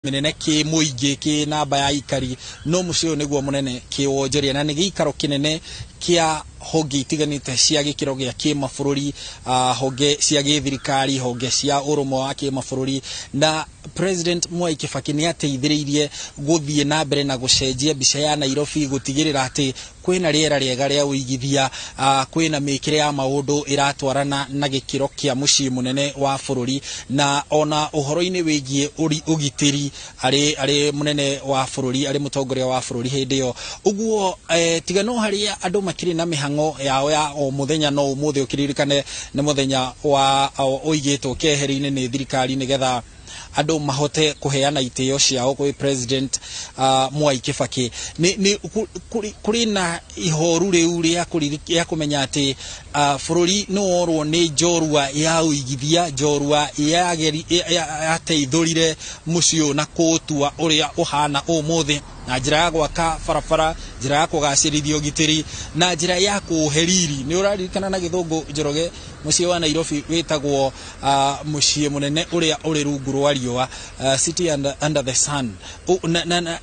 minene ki muingi ki namba ya ikari no mucio niguo munene ki wonjoria na ni gikaro kinene kia honge itiganite cia gikiro gia kimabũrũri honge cia githirikari honge cia urumwe wa kimabũrũri na President Mwai Kibaki ni ateithĩrĩirie guthie na mbere na gucenjia mbica ya Nairobi gutigirira ati kwina riera riega ria uigithia kwina mikire ya maundu iratwarana na gikiro kia mucii munene wa bũrũri na ona uhoro-ini wigie ugitiri ari munene wa bũrũri ari mutongoria wa bũrũri hindi yo uguo tigano haria andu makiri na mihango yao ya o muthenya no umuthi ukiririkane ni muthenya wa uigitwo keheri-ini ni thirikari nigetha andu mahote kuheana itio ciao kwi President Mwai Kibaki ni kuri na ihoru riu ria kumenya ati bũrũri no orwo ni njorua ya uigithia njorua ya teithurire mucio na kutua uria uhana umuthi na njira ya gwaka barabara njira ya kugacirithia ugitiri na njira ya kuheriri ni uraririkana na githungu Njoroge mucii wa Nairobi witagwo mucii munene uria uri rungu rwa riua city under the sun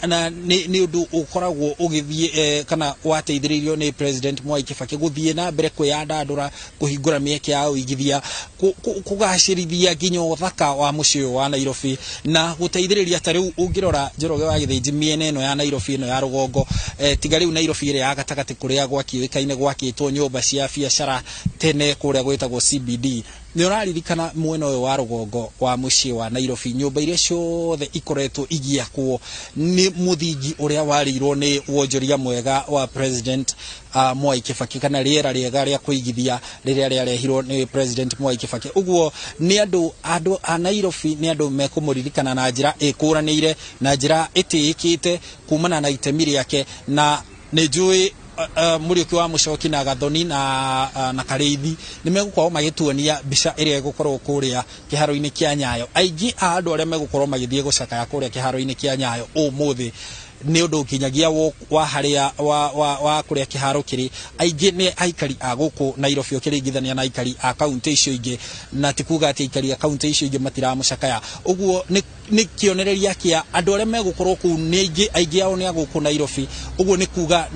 na ni undu ukoragwo ugithie kana wateithiririo ni President Mwai Kibaki guthie na mbere kwiyandandura kuhingura mieke ya uigithia kugacirithia nginya uthaka wa mucii wa Nairobi na guteithiriria tariu ungirora Njoroge wa githinji miene no ya Nairobi ino ya rugongo tiga riu Nairobi ire ya gatagati kuria gwakiwikaine gwakitwo nyumba cia biashara tene kuria gwitagwo CBD ni uraririkana mwena uyu wa rugongo wa mucii wa Nairobi nyumba iria ciothe ikoretwo igiakwo ni muthingi uria warirwo ni wonjoria mwega wa President Mwai Kibaki kana riera riega ria kuigithia riria riarehirwo ni President Mwai Kibaki uguo ni andu a Nairobi ni andu mekumuririkana na njira ikuranire na njira itiikite kumana na itemi riake na ni njui Muriuki wa Muchoki na Gathoni na Kareithi ni megukorwo magituonia mbica iria igukorwo kuria kiharo-ini kia Nyayo aingi andu aria megukorwo magithie gucakaya kuria kiharo-ini kia Nyayo umuthi ni undu kinyagia wa haria wa kuria kiharo kiri aingi ni aikari a guku Nairobi ukiringithania na aikari a kaunti icio ingi na tikuga ati aikari a kaunti icio ingi matiramucakaya uguo ni kionereria kia andu aria megukorwo ku ni aingi ao ni aguku Nairobi uguo ni kuga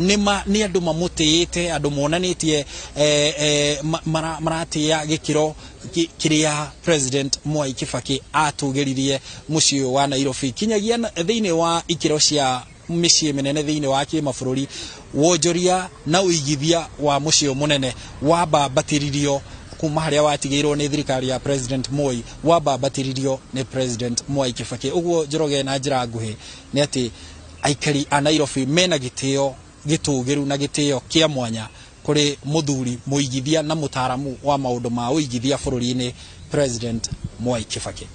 ni andu mamutiite andu monanitie maratia gikiro kiria President Mwai Kibaki atugeririe mucii wa Nairobi kinyagia thiini wa ikiro cia micii minene thiini wa kimabũrũri wonjoria na uigithia wa mucii munene wabambatiririo kuma haria watigirwo ni thirikari ya President Moi wabambatiririo ni President Mwai Kibaki uguo Njoroge na njira nguhi ni ati aikari a Nairobi mena gitio gitugiru na gitio kia mwanya kuri muthuri muigithia na mutaramu wa maundu ma uigithia bũrũri-ini President Mwai Kibaki.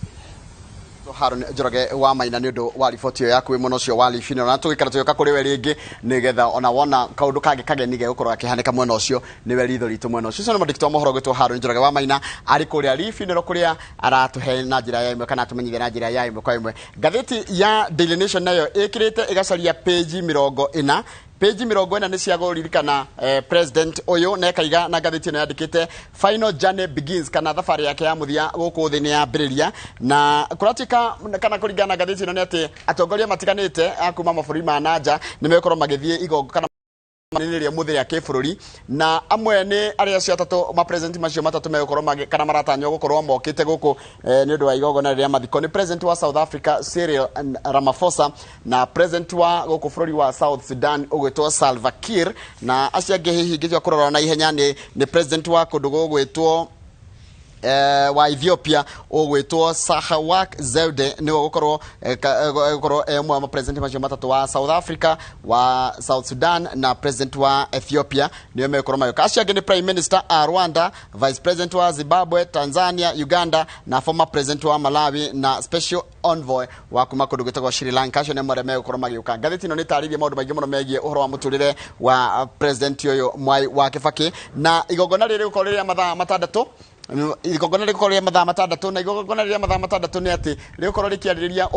Harun Njoroge wa Maina ni undu wa riboti yo yaku muno cio wa Lifino na tugikara tuyoka kuri we ringi nigetha ona wona kaundu kangi kageni ge gukorwo akihanika mwena ucio ni we ritho ritu mwena ucio so mandikitwa mohoro gwitwo Harun Njoroge wa Maina ari kuria Lifino kuria aratuhe na njira ya imwe kana atumenyithia na njira ya imwe kwa imwe gatheti ya Daily Nation nayo ikirite igacaria page 40 Page 40 ni cia guririkana President uyu na kaiga na gatheti no yandikite final journey begins kana thabari yake ya muthia guku thini ya mbiriria na kuratika kana kuringana na gatheti no ni ati atongoria matiganite akuma mabũrũri ma nanja ni mekorwo magithie igongo kana maniniria muthia ya kibũrũri na amwe ni aria cio atatu ma president macio matatu megukorwo kana maratanywo gukorwo mokite guku ni undu wa igogona riria mathiko ni president wa South Africa Cyril Ramaphosa na president wa guku bũrũri wa South Sudan ugwitwo Salva Kiir na acio angi hihi ngithwa kurora na ihenya ni president wa kundu gugwitwo wa Ethiopia ugwitwo Sahawak Zewde ni gukorwo mwa ma president macio matatu wa South Africa wa South Sudan na president wa Ethiopia ni mekorwo mayo acio angi ni prime minister a Rwanda vice president wa Zimbabwe Tanzania Uganda na former president wa Malawi na special envoy wa kuma kundu gwitagwo Sri Lanka acio ni mare mekorwo magiuka gatheti no ni tarithia maundu maingi muno megie uhoro wa muturire wa president uyu Mwai wa Kibaki na igogona riri gukorwo ria mathaa matandatu igogona riri gukorwo ria mathaa matandatu na igogona ria mathaa matandatu ni ati riri gukorwo rikiaririria